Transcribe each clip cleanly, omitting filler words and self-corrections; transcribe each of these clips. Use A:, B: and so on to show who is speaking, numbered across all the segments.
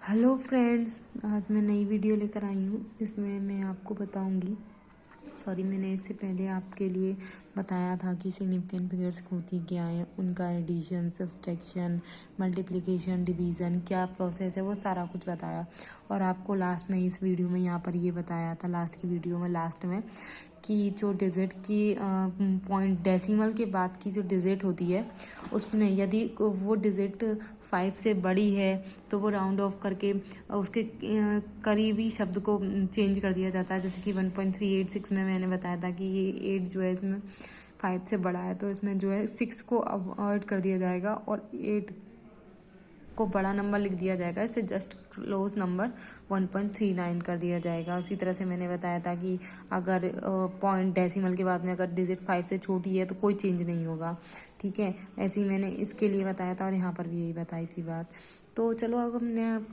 A: Hello friends, आज मैं नई वीडियो लेकर आई हूँ। इसमें मैं आपको बताऊँगी, मैंने इससे पहले आपके लिए बताया था कि सिग्निफिकेंट फिगर्स होती क्या है, उनका एडिशन, सब्सट्रैक्शन, मल्टीप्लिकेशन, डिवीज़न क्या प्रोसेस है, वो सारा कुछ बताया। और आपको लास्ट में इस वीडियो में यहाँ पर ये बताया था, लास्ट की वीडियो में लास्ट में, कि जो डिजिट की पॉइंट डेसिमल के बाद की जो डिजिट होती है उसमें यदि वो डिजिट 5 से बड़ी है तो वो राउंड ऑफ करके उसके करीबी शब्द को चेंज कर दिया जाता है। जैसे कि 1.386 में मैंने बताया था कि ये 8 जो है इसमें 5 से बड़ा है, तो इसमें जो है 6 को अवॉइड कर दिया जाएगा और 8 को बड़ा नंबर लिख दिया जाएगा। इसे जस्ट क्लोज नंबर 1.39 कर दिया जाएगा। उसी तरह से मैंने बताया था कि अगर पॉइंट डेसिमल के बाद में अगर डिजिट 5 से छोटी है तो कोई चेंज नहीं होगा। ठीक है, ऐसे ही मैंने इसके लिए बताया था और यहाँ पर भी यही बताई थी बात। तो चलो अब हम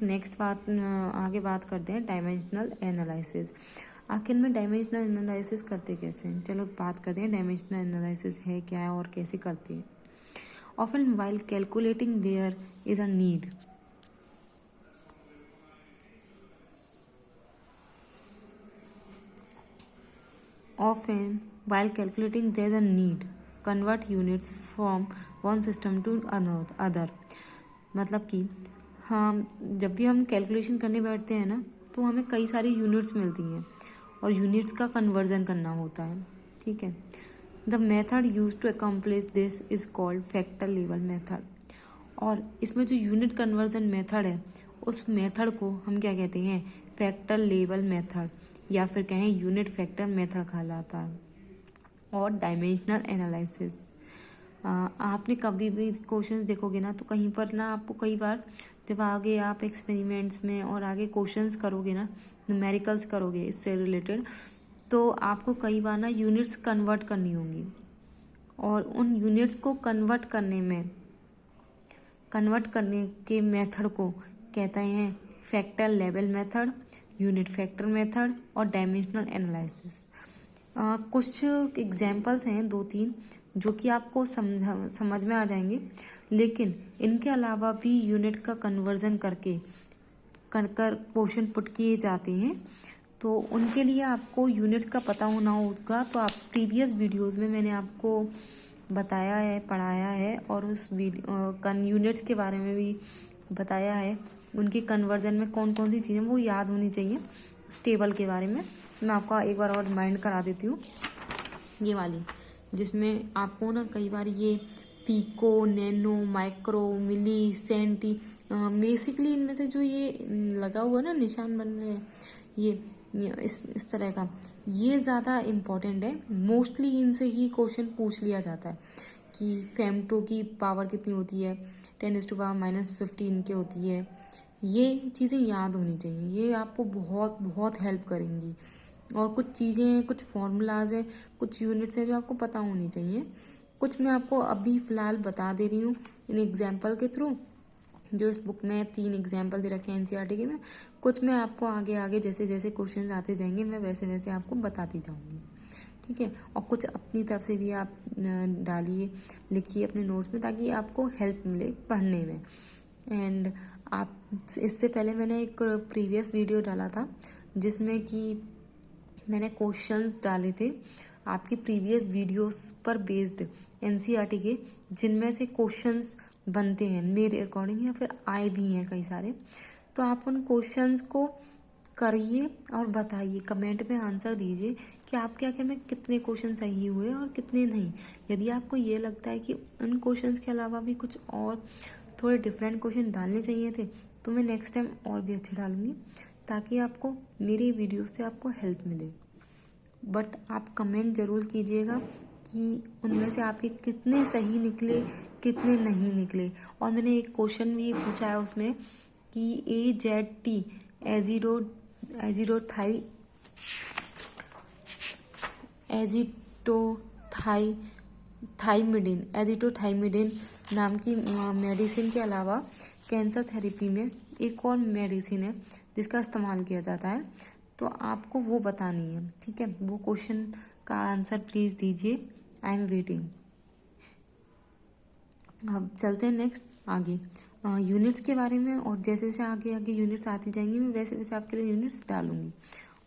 A: नेक्स्ट बात आगे बात करते हैं, डायमेंशनल एनालिसिस। आखिर में डायमेंशनल एनालिसिस करते कैसे हैं, चलो बात करते हैं डायमेंशनल एनालिसिस है क्या है और कैसे करते हैं। Often while calculating there is a need. Often while calculating there is a need. Convert units from one system to another. मतलब कि हम जब भी हम कैलकुलेशन करने बैठते हैं ना तो हमें कई सारी यूनिट्स मिलती हैं और यूनिट्स का कन्वर्जन करना होता है। ठीक है, the method use to accomplish this is called factor level method. और इसमें जो यूनिट कन्वर्जन मेथड है उस मेथड को हम क्या कहते हैं, फैक्टर लेवल मेथड, या फिर कहें यूनिट फैक्टर मेथड कहलाता है। और डायमेंशनल एनालिसिस, आपने कभी भी क्वेश्चंस देखोगे ना तो कहीं पर ना आपको कई बार जब आगे आप एक्सपेरिमेंट्स में और आगे क्वेश्चंस करोगे ना, न्यूमेरिकल्स करोगे इससे रिलेटेड, तो आपको कई बार ना यूनिट्स कन्वर्ट करनी होंगी और उन यूनिट्स को कन्वर्ट करने के मेथड को कहते हैं factor level method, unit factor method और डायमेंशनल एनालिसिस। कुछ एग्जांपल्स हैं 2-3 जो कि आपको समझ में आ जाएंगे, लेकिन इनके अलावा भी यूनिट का कन्वर्जन कर क्वेश्चन पुट किए जाते हैं, तो उनके लिए आपको यूनिट्स का पता होना होगा। तो आप प्रीवियस वीडियोस में मैंने आपको बताया है, पढ़ाया है और उस यूनिट्स के बारे में भी बताया है। उनके कन्वर्जन में कौन कौन सी चीज़ें वो याद होनी चाहिए, उस टेबल के बारे में मैं आपको एक बार और रिमाइंड करा देती हूँ, ये वाली, जिसमें आपको ना कई बार ये पीको, नैनो, माइक्रो, मिली, सेंटी, बेसिकली इनमें से जो ये लगा हुआ ना निशान बन रहे हैं, ये इस तरह का, ये ज़्यादा इम्पोर्टेंट है। मोस्टली इनसे ही क्वेश्चन पूछ लिया जाता है कि फेमटो की पावर कितनी होती है, 10⁻⁻15 की होती है। ये चीज़ें याद होनी चाहिए, ये आपको बहुत बहुत हेल्प करेंगी। और कुछ चीज़ें हैं, कुछ फॉर्मूलाज हैं, कुछ यूनिट्स हैं जो आपको पता होनी चाहिए। कुछ मैं आपको अभी फ़िलहाल बता दे रही हूँ इन एग्जाम्पल के थ्रू, जो इस बुक में 3 एग्जाम्पल दे रखे हैं एनसीईआरटी के में। कुछ मैं आपको आगे आगे जैसे जैसे क्वेश्चन आते जाएंगे मैं वैसे वैसे आपको बताती जाऊंगी। ठीक है, और कुछ अपनी तरफ से भी आप डालिए, लिखिए अपने नोट्स में, ताकि आपको हेल्प मिले पढ़ने में। एंड आप इससे पहले मैंने एक प्रीवियस वीडियो डाला था जिसमें कि मैंने क्वेश्चंस डाले थे आपकी प्रीवियस वीडियोस पर बेस्ड एनसीईआरटी के, जिनमें से क्वेश्चंस बनते हैं मेरे अकॉर्डिंग या फिर आए भी हैं कई सारे। तो आप उन क्वेश्चंस को करिए और बताइए, कमेंट में आंसर दीजिए कि आपके आखिर में कितने क्वेश्चन सही हुए और कितने नहीं। यदि आपको ये लगता है कि उन क्वेश्चंस के अलावा भी कुछ और थोड़े डिफरेंट क्वेश्चन डालने चाहिए थे तो मैं नेक्स्ट टाइम और भी अच्छे डालूंगी, ताकि आपको मेरी वीडियो से आपको हेल्प मिले। बट आप कमेंट ज़रूर कीजिएगा कि उनमें से आपके कितने सही निकले, कितने नहीं निकले। और मैंने एक क्वेश्चन भी पूछा है उसमें कि AZT एजिटोथाइमिडिन नाम की मेडिसिन के अलावा कैंसर थेरेपी में एक और मेडिसिन है जिसका इस्तेमाल किया जाता है, तो आपको वो बतानी है। ठीक है, वो क्वेश्चन का आंसर प्लीज़ दीजिए, आई एम वेटिंग। अब चलते हैं नेक्स्ट। आगे यूनिट्स के बारे में, और जैसे जैसे आगे आगे यूनिट्स आती जाएंगी मैं वैसे वैसे आपके लिए यूनिट्स डालूंगी।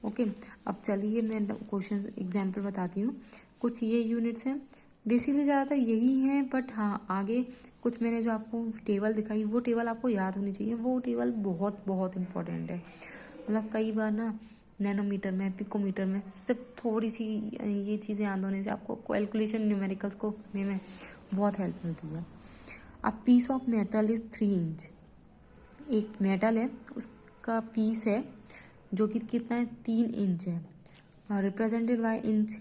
A: ओके, अब चलिए मैं क्वेश्चन एग्जाम्पल बताती हूँ। कुछ ये यूनिट्स हैं, बेसिकली ज़्यादातर यही हैं, बट हाँ आगे कुछ मैंने जो आपको टेबल दिखाई वो टेबल आपको याद होनी चाहिए। वो टेबल बहुत बहुत इंपॉर्टेंट है। मतलब कई बार ना नैनोमीटर में, पिकोमीटर में सिर्फ थोड़ी सी ये चीज़ें याद होने से आपको कैलकुलेशन न्यूमेरिकल्स को करने में बहुत हेल्प मिलती है। अब piece of metal is 3 inch. एक मेटल है, उसका पीस है जो कि कितना है, 3 इंच है, और represented by inch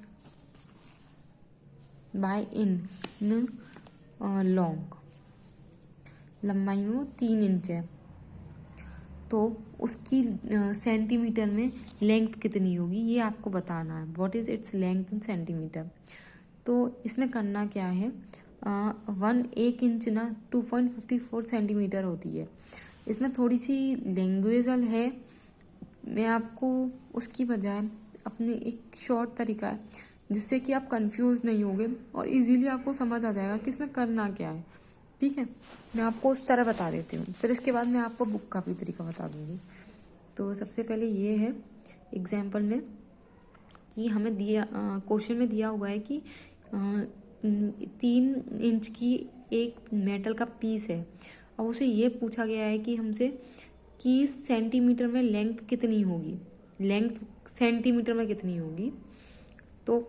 A: by in long, लंबाई में वो 3 इंच है। तो उसकी सेंटीमीटर में लेंथ कितनी होगी ये आपको बताना है। What is its length in centimetre. तो इसमें करना क्या है, 1 इंच ना 2.54 सेंटीमीटर होती है। इसमें थोड़ी सी लैंग्वेजल है, मैं आपको उसकी बजाय अपने एक शॉर्ट तरीका है जिससे कि आप कंफ्यूज नहीं होगे और इजीली आपको समझ आ जाएगा कि इसमें करना क्या है। ठीक है, मैं आपको उस तरह बता देती हूँ, फिर इसके बाद मैं आपको बुक का भी तरीका बता दूँगी। तो सबसे पहले ये है एग्जाम्पल में कि हमें दिया क्वेश्चन में दिया हुआ है कि 3 इंच की एक मेटल का पीस है, और उसे ये पूछा गया है कि हमसे कि सेंटीमीटर में लेंथ कितनी होगी, लेंथ सेंटीमीटर में कितनी होगी। तो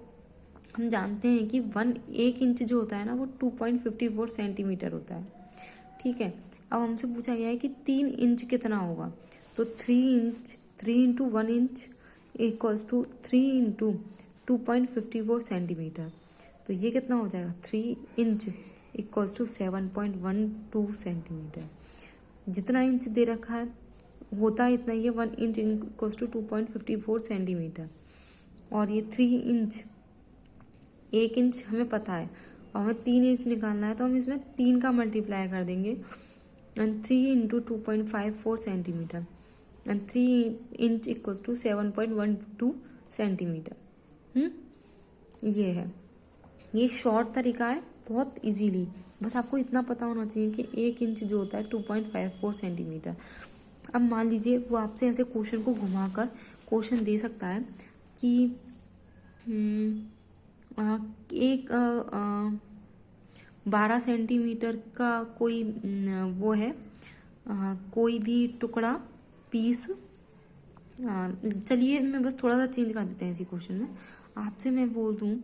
A: हम जानते हैं कि 1 इंच जो होता है ना वो 2.54 सेंटीमीटर होता है। ठीक है, अब हमसे पूछा गया है कि 3 इंच कितना होगा। तो 3 into 1 inch equals to 3 into 2.54 centimetre. तो ये कितना हो जाएगा, 3 इंच इक्वल्स टू 7.12 सेंटीमीटर। जितना इंच दे रखा है होता है इतना ही है, 1 इंच इक्वल्स टू 2.54 सेंटीमीटर। और ये 3 इंच, 1 इंच हमें पता है और हमें 3 इंच निकालना है, तो हम इसमें 3 का मल्टीप्लाई कर देंगे, and 3 into 2.54 centimetre, and 3 inch equals to 7.12 centimetre. ये है, ये शॉर्ट तरीका है, बहुत इजीली। बस आपको इतना पता होना चाहिए कि 1 इंच जो होता है 2.54 सेंटीमीटर। अब मान लीजिए वो आपसे ऐसे क्वेश्चन को घुमाकर क्वेश्चन दे सकता है कि एक 12 सेंटीमीटर का कोई वो है, कोई भी टुकड़ा पीस, चलिए मैं बस थोड़ा सा चेंज कर देते हैं इसी क्वेश्चन में। आपसे मैं बोल दूं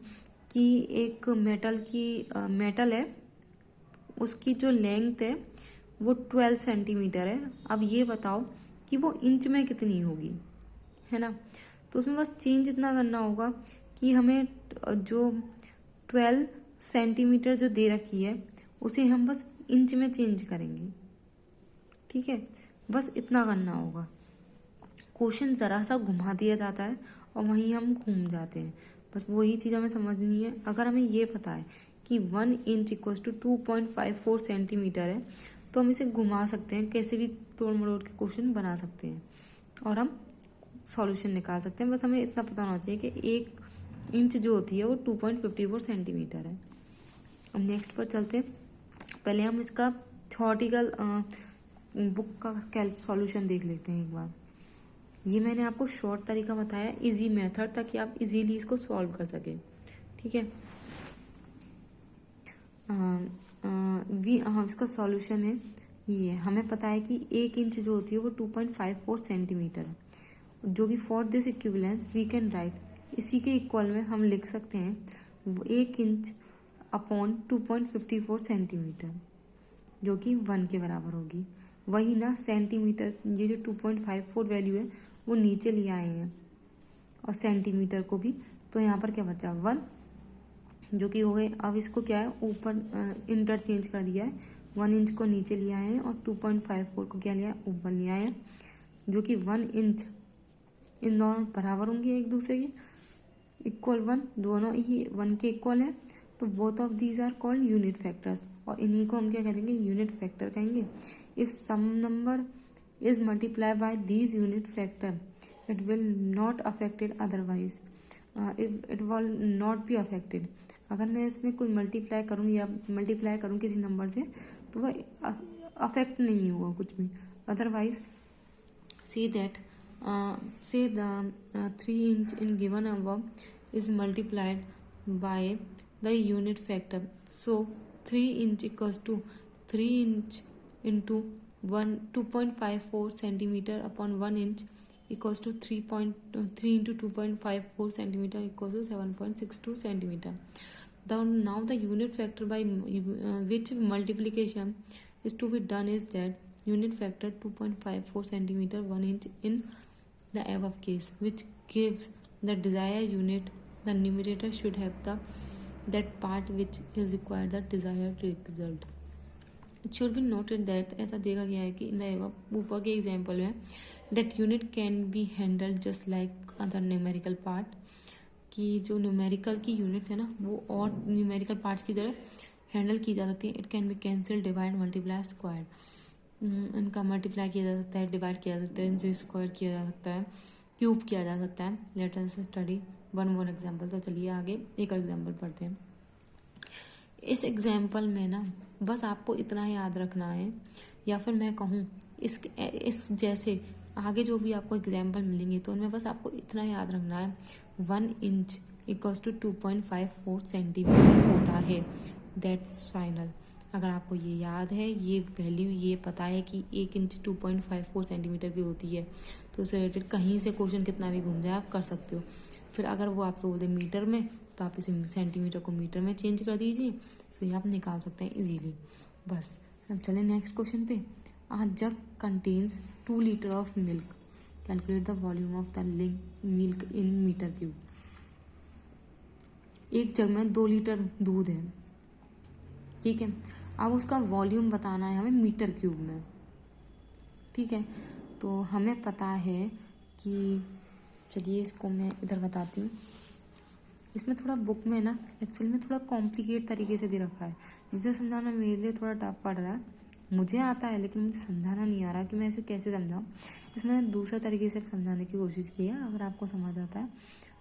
A: कि एक मेटल है, उसकी जो लेंथ है वो 12 सेंटीमीटर है। अब ये बताओ कि वो इंच में कितनी होगी, है ना। तो उसमें बस चेंज इतना करना होगा कि हमें जो 12 सेंटीमीटर जो दे रखी है उसे हम बस इंच में चेंज करेंगे। ठीक है, बस इतना करना होगा। क्वेश्चन ज़रा सा घुमा दिया जाता है और वहीं हम घूम जाते हैं। बस वही चीज़ हमें समझनी है। अगर हमें ये पता है कि 1 इंच इक्वल्स टू 2.54 सेंटीमीटर है तो हम इसे घुमा सकते हैं, कैसे भी तोड़ मरोड़ के क्वेश्चन बना सकते हैं और हम सॉल्यूशन निकाल सकते हैं। बस हमें इतना पता होना चाहिए कि 1 इंच जो होती है वो 2.54 सेंटीमीटर है। अब नेक्स्ट पर चलते हैं। पहले हम इसका थ्योरेटिकल बुक का सॉल्यूशन देख लेते हैं एक बार। ये मैंने आपको शॉर्ट तरीका बताया, इजी मेथड, ताकि आप इजीली इसको सॉल्व कर सकें। ठीक है, इसका सॉल्यूशन है ये। हमें पता है कि 1 इंच जो होती है वो 2.54 सेंटीमीटर है, जो भी for this equivalence we can write, इसी के इक्वल में हम लिख सकते हैं 1 इंच अपॉन 2.54 सेंटीमीटर, जो कि 1 के बराबर होगी। वही ना सेंटीमीटर, ये जो 2.54 वैल्यू है वो नीचे ले आए हैं और सेंटीमीटर को भी, तो यहाँ पर क्या बचा 1, जो कि हो गए। अब इसको क्या है ऊपर इंटरचेंज कर दिया है, 1 इंच को नीचे ले आए हैं और 2.54 को क्या लिया ऊपर ले आए हैं, जो कि 1 इंच, इन दोनों बराबर होंगे एक दूसरे के, इक्वल 1, दोनों ही 1 के इक्वल है। तो both of these are called unit factors, और इन्हीं को हम क्या कहेंगे, यूनिट फैक्टर कहेंगे। If some number is multiplied by these unit factor, it will not affected otherwise, it will not be affected। अगर मैं इसमें कोई मल्टीप्लाई करूँ या मल्टीप्लाई करूँ किसी नंबर से तो वह अफेक्ट नहीं होगा कुछ भी। Otherwise say that say the 3 inch in given above is multiplied by the unit factor. So 3 inch equals to 3 inch into 2.54 centimeter upon 1 inch equals to 3 into 2.54 centimeter equals to 7.62 centimeter. Now the unit factor by which multiplication is to be done is that unit factor 2.54 centimeter 1 inch in the above case, which gives the desired unit. The numerator should have that part which is required the desired result. It should be noted that ऐसा देखा गया है कि in the above ऊपर के example में that unit can be handled just like other numerical part, कि जो न्यूमेरिकल की यूनिट्स है ना वो और न्यूमेरिकल पार्ट्स की तरह हैंडल की जा सकती है. It can be cancel, divide, multiply, square. इनका मल्टीप्लाई किया जा सकता है, डिवाइड किया जा सकता है, इनसे स्क्वायर किया जा सकता है, क्यूब किया जा सकता है. Let us study one more example. तो चलिए आगे एक एग्जाम्पल पढ़ते हैं. इस एग्जाम्पल में ना बस आपको इतना याद रखना है, या फिर मैं कहूँ इस जैसे आगे जो भी आपको एग्जाम्पल मिलेंगे तो उनमें बस आपको इतना याद रखना है 1 इंच इक्वल्स टू 2.54 सेंटीमीटर होता है. That's final. अगर आपको ये याद है, ये वैल्यू ये पता है कि 1 इंच 2.54 सेंटीमीटर की होती है, तो उससे रिलेटेड कहीं से क्वेश्चन कितना भी घूम जाए आप कर सकते हो. फिर अगर वो आपसे बोल दे मीटर में तो आप इसे सेंटीमीटर को मीटर में चेंज कर दीजिए, सो ये आप निकाल सकते हैं इजीली. बस अब चलें नेक्स्ट क्वेश्चन पे. A jug contains 2 liters of milk. Calculate the volume of the milk in meter cube. एक जग में 2 लीटर दूध है, ठीक है. अब उसका वॉल्यूम बताना है हमें मीटर क्यूब में, ठीक है. तो हमें पता है कि चलिए इसको मैं इधर बताती हूँ. इसमें थोड़ा बुक में ना एक्चुअली में थोड़ा कॉम्प्लिकेट तरीके से दे रखा है, जिसे समझाना मेरे लिए थोड़ा टफ पड़ रहा है. मुझे आता है लेकिन मुझे समझाना नहीं आ रहा कि मैं इसे कैसे समझाऊँ. इसमें दूसरे तरीके से समझाने की कोशिश की है. अगर आपको समझ आता है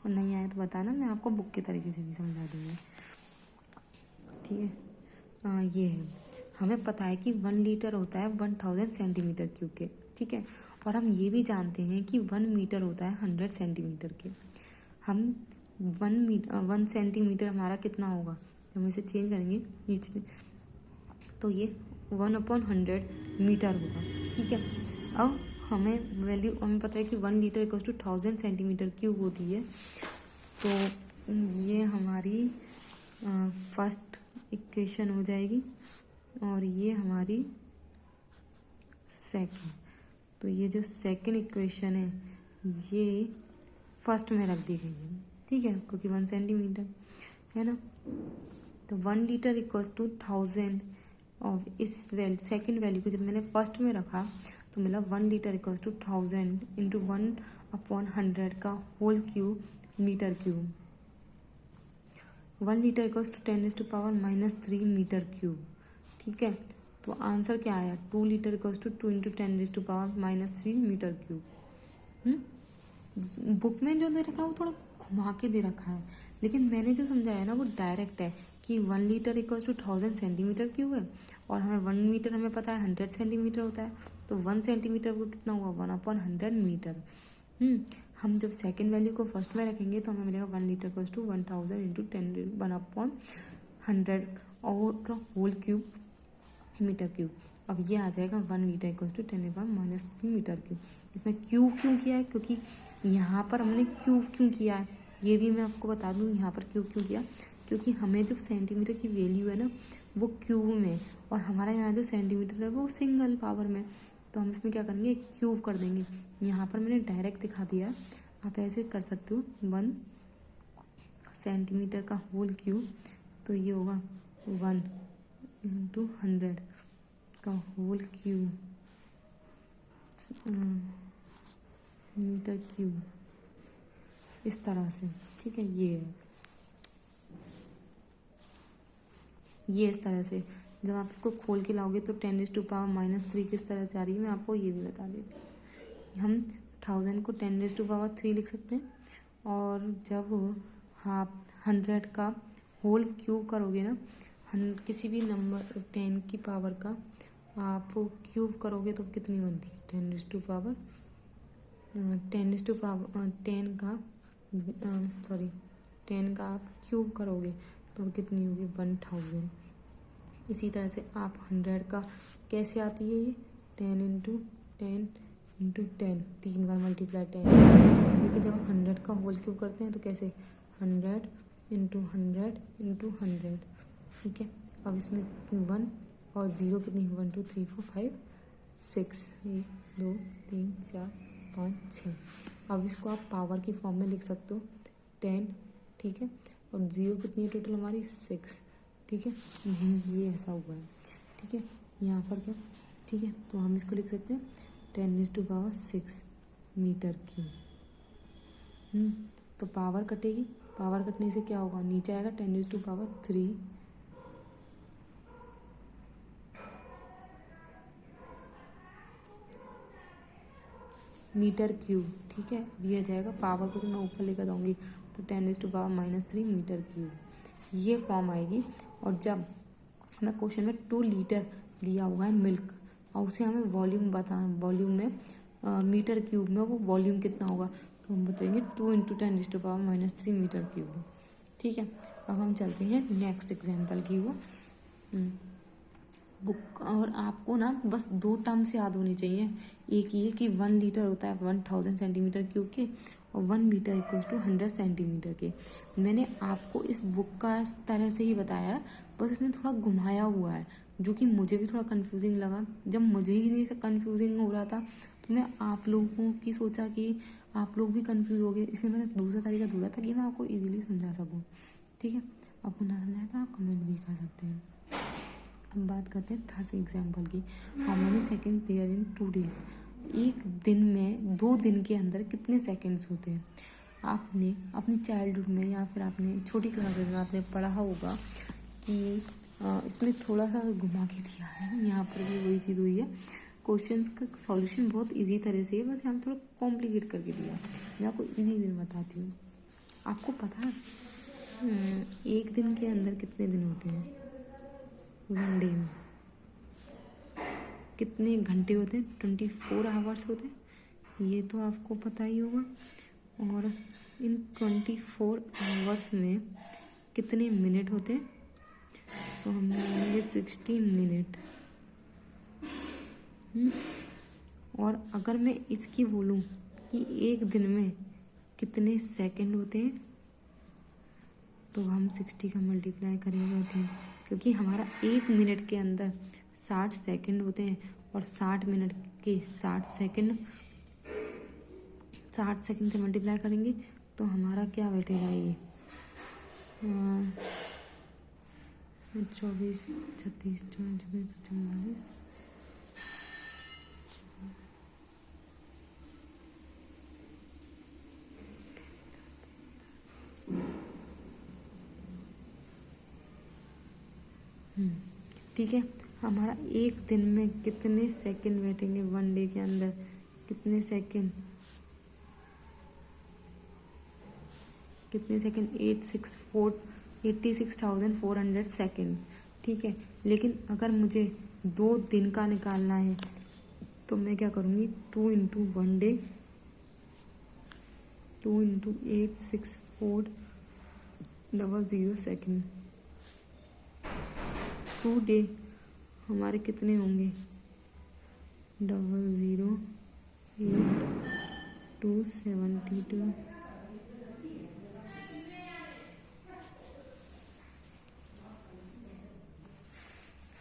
A: और नहीं आया तो बताना, मैं आपको बुक के तरीके से भी समझा दूँगी, ठीक है. ये है, हमें पता है कि 1 लीटर होता है 1000 सेंटीमीटर क्यूब के, ठीक है. और हम ये भी जानते हैं कि 1 मीटर होता है 100 सेंटीमीटर के. हम 1 सेंटीमीटर हमारा कितना होगा जब हम इसे चेंज करेंगे नीचे, तो ये 1/100 मीटर होगा, ठीक है. अब हमें वैल्यू हमें पता है कि 1 litre equals to 1000 centimetre cube होती है. तो ये हमारी फर्स्ट इक्वेशन हो जाएगी और ये हमारी सेकंड. तो ये जो सेकंड इक्वेशन है ये फर्स्ट में रख दी गई है, ठीक है, क्योंकि 1 सेंटीमीटर है ना. तो 1 लीटर इक्वल्स टू 1000 और इस सेकंड वैल्यू को जब मैंने फर्स्ट में रखा तो मिला 1 लीटर इक्वल्स टू 1000 इंटू 1/100 का whole cube metre cube. 1 litre equals to 10⁻³ metre cube, ठीक है. तो आंसर क्या आया? 2 litre equals to 2 into 10⁻³ metre cube. Book में जो दे रखा है वो थोड़ा घुमा के दे रखा है, लेकिन मैंने जो समझाया ना वो डायरेक्ट है कि 1 litre equals to 1000 centimetre cube है और हमें 1 मीटर हमें पता है 100 सेंटीमीटर होता है. तो 1 सेंटीमीटर को कितना हुआ? 1/100 मीटर. हम जब सेकंड वैल्यू को फर्स्ट में रखेंगे तो हमें मिलेगा 1 लीटर इक्वल्स टू 1000 इंटू 1/100 और का होल क्यूब मीटर क्यूब. अब ये आ जाएगा 1 litre equals to 10⁻³ metre cube. इसमें क्यूब क्यों किया है? क्योंकि यहाँ पर हमने क्यूब क्यों किया है ये भी मैं आपको बता दूँ. यहाँ पर क्यूब क्यों किया? क्योंकि हमें जो सेंटीमीटर की वैल्यू है ना वो क्यूब में, और हमारा यहाँ जो सेंटीमीटर है वो सिंगल पावर में. तो हम इसमें क्या करेंगे? क्यूब कर देंगे. यहाँ पर मैंने डायरेक्ट दिखा दिया, आप ऐसे कर सकते हो 1 सेंटीमीटर का होल क्यूब. तो ये होगा 1 इंटू 100 का होल क्यूब मीटर क्यूब, इस तरह से, ठीक है. ये इस तरह से जब आप इसको खोल के लाओगे तो 10⁻³ किस तरह से आ रही है मैं आपको ये भी बता देती हूँ. हम 1000 को 10⁻³ लिख सकते हैं, और जब आप 100 का होल क्यूब करोगे ना, किसी भी नंबर 10 की पावर का आप क्यूब करोगे तो कितनी बनती है? 10 का आप क्यूब करोगे तो कितनी होगी? 1000। इसी तरह से आप 100 का कैसे आती है ये? 10 इंटू 10 इंटू 10, 3 बार मल्टीप्लाई 10। लेकिन जब हम 100 का होल क्यूब करते हैं तो कैसे? 100 इंटू 100 इंटू 100। ठीक है, अब इसमें 1 और 0 कितनी? 1 2 3 4 5 6, 1 2 3 4 5 6। अब इसको आप पावर की फॉर्म में लिख सकते हो 10। ठीक है, और 0 कितनी है टोटल हमारी? 6। ठीक है, ये ऐसा हुआ है। ठीक है, यहाँ पर क्या? ठीक है, तो हम इसको लिख सकते हैं 10⁻6 मीटर क्यूब। तो पावर कटेगी, पावर कटने से क्या होगा? नीचे आएगा 10⁻3 मीटर क्यूब। ठीक है, अब ये आ जाएगा, पावर को तो मैं ऊपर लेकर जाऊंगी तो 10⁻³ मीटर क्यूब, ये फॉर्म आएगी। और जब हमें क्वेश्चन में 2 लीटर दिया हुआ है मिल्क और उसे हमें वॉल्यूम वॉल्यूम में मीटर क्यूब में वो वॉल्यूम कितना होगा, तो हम बताएंगे 2 इंटू 10⁻³ मीटर क्यूब। ठीक है, अब हम चलते हैं नेक्स्ट एग्जाम्पल की वो बुक। और आपको ना बस 2 टर्म से याद होनी चाहिए। एक ये कि 1 लीटर होता है 1000 सेंटीमीटर क्यूब के और 1 मीटर इक्वल्स टू 100 सेंटीमीटर के। मैंने आपको इस बुक का इस तरह से ही बताया है, बस इसमें थोड़ा घुमाया हुआ है जो कि मुझे भी थोड़ा कंफ्यूजिंग लगा। जब मुझे ही नहीं कंफ्यूजिंग हो रहा था तो मैं आप लोगों की सोचा कि आप लोग भी कंफ्यूज हो गए, इसलिए मैंने दूसरा तरीका ढूंढा था कि मैं आपको ईजिली समझा सकूँ। ठीक है, आपको ना समझाया तो आप कमेंट भी कर सकते हैं। अब बात करते हैं थर्ड एग्जाम्पल की। How many second there in 2 days? एक दिन में 2 दिन के अंदर कितने सेकेंड्स होते हैं? आपने अपनी चाइल्डहुड में या फिर आपने छोटी क्लासेस में आपने पढ़ा होगा कि इसमें थोड़ा सा घुमा के दिया है। यहाँ पर भी वही चीज़ हुई है। क्वेश्चंस का सॉल्यूशन बहुत इजी तरह से है, बस यहाँ थोड़ा कॉम्प्लिकेट करके दिया है। मैं आपको इजी वे में बताती हूँ। आपको पता है एक दिन के अंदर कितने दिन होते हैं? 1 डे में कितने घंटे होते हैं? 24 आवर्स होते हैं, ये तो आपको पता ही होगा। और इन 24 आवर्स में कितने मिनट होते हैं? तो हम बोलेंगे 60 मिनट। और अगर मैं इसकी बोलूं कि एक दिन में कितने सेकंड होते हैं, तो हम 60 का मल्टीप्लाई करेंगे, क्योंकि हमारा 1 मिनट के अंदर 60 सेकंड होते हैं और 60 मिनट के 60 सेकंड 60 सेकंड से मल्टीप्लाई करेंगे तो हमारा क्या बैठेगा? ये 24 36 44 45। ठीक है, हमारा एक दिन में कितने सेकंड बैठेंगे? 1 डे के अंदर कितने सेकंड? 86,400 सेकंड। ठीक है, लेकिन अगर मुझे 2 दिन का निकालना है तो मैं क्या करूँगी? 2 into 1 day, 2 into 86400 second. 2 day हमारे कितने होंगे? 008,272।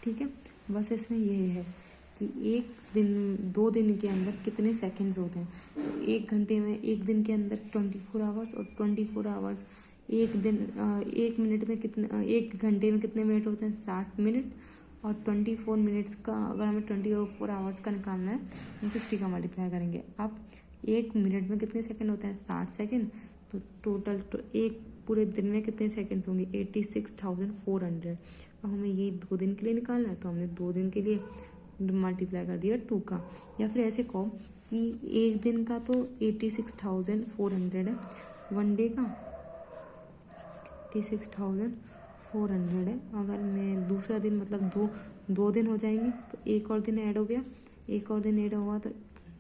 A: ठीक है, बस इसमें ये है कि 2 दिन के अंदर कितने सेकंड्स होते हैं। तो 1 घंटे में, 1 दिन के अंदर 24 आवर्स और 24 आवर्स 1 मिनट में कितने, 1 घंटे में कितने मिनट होते हैं? 60 मिनट। और 24 मिनट्स का अगर हमें 24 आवर्स का निकालना है तो 60 का मल्टीप्लाई करेंगे। अब 1 मिनट में कितने सेकंड होते हैं? 60 सेकंड। तो टोटल एक पूरे दिन में कितने सेकंड्स होंगे? 86,400। अब हमें ये 2 दिन के लिए निकालना है तो हमने 2 दिन के लिए मल्टीप्लाई कर दिया 2 का। या फिर ऐसे कहो कि एक दिन का तो 86,400 है, 1 डे का 86,400 400 है। अगर मैं दूसरा दिन मतलब दो दिन हो जाएंगे तो एक और दिन ऐड हो गया, एक और दिन ऐड हुआ तो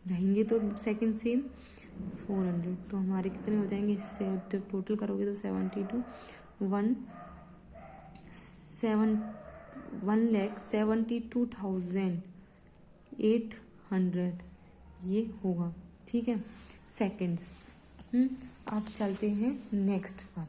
A: रहेंगे तो सेकंड सेम 400। तो हमारे कितने हो जाएंगे, इससे टोटल करोगे तो 1,72,800 ये होगा। ठीक है, सेकंड्स। अब चलते हैं नेक्स्ट पर।